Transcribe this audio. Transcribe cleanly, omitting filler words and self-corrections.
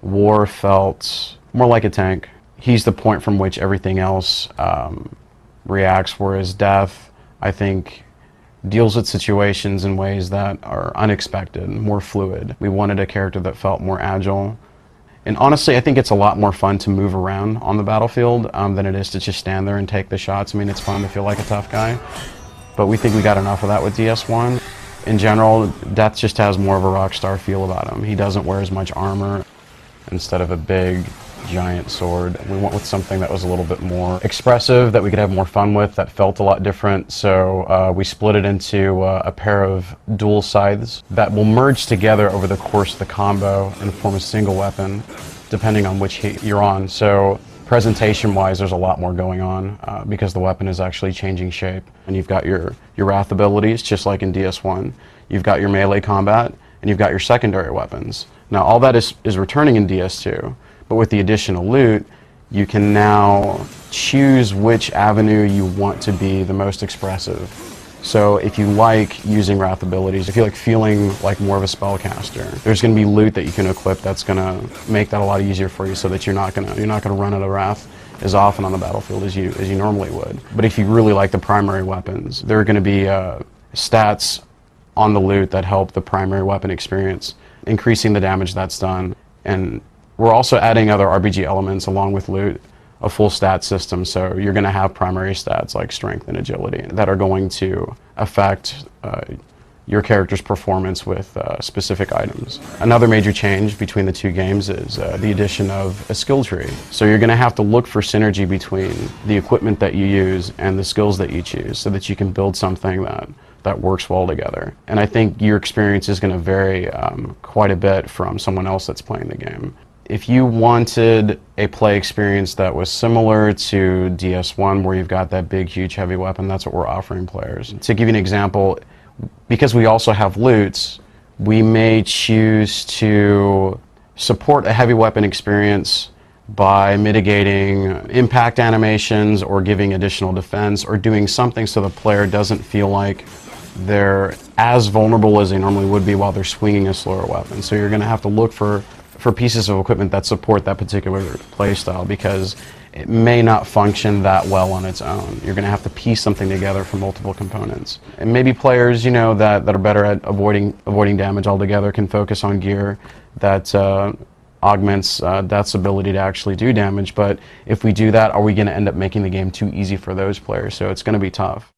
War felt more like a tank. He's the point from which everything else reacts, whereas Death, I think, deals with situations in ways that are unexpected, more fluid. We wanted a character that felt more agile. And honestly, I think it's a lot more fun to move around on the battlefield than it is to just stand there and take the shots. I mean, it's fun to feel like a tough guy, but we think we got enough of that with DS1. In general, Death just has more of a rock star feel about him. He doesn't wear as much armor. Instead of a big, giant sword, we went with something that was a little bit more expressive, that we could have more fun with, that felt a lot different. So we split it into a pair of dual scythes that will merge together over the course of the combo and form a single weapon, depending on which hit you're on. So presentation-wise, there's a lot more going on because the weapon is actually changing shape. And you've got your Wrath abilities, just like in DS1. You've got your melee combat, and you've got your secondary weapons. Now, all that is returning in DS2, but with the additional loot, you can now choose which avenue you want to be the most expressive. So if you like using Wrath abilities, if you like feeling like more of a spellcaster, there's going to be loot that you can equip that's going to make that a lot easier for you, so that you're not going to run out of Wrath as often on the battlefield as you normally would. But if you really like the primary weapons, there are going to be stats on the loot that help the primary weapon experience, increasing the damage that's done. And we're also adding other RPG elements along with loot, a full stat system. So you're going to have primary stats like strength and agility that are going to affect your character's performance with specific items. Another major change between the two games is the addition of a skill tree. So you're going to have to look for synergy between the equipment that you use and the skills that you choose, so that you can build something that works well together. And I think your experience is going to vary quite a bit from someone else that's playing the game. If you wanted a play experience that was similar to DS1, where you've got that big, huge, heavy weapon, that's what we're offering players. To give you an example, because we also have loots, we may choose to support a heavy weapon experience by mitigating impact animations or giving additional defense or doing something so the player doesn't feel like they're as vulnerable as they normally would be while they're swinging a slower weapon. So you're going to have to look for pieces of equipment that support that particular play style, because it may not function that well on its own. You're going to have to piece something together from multiple components. And maybe players, you know, that are better at avoiding damage altogether can focus on gear that augments Death's ability to actually do damage. But if we do that, are we going to end up making the game too easy for those players? So it's going to be tough.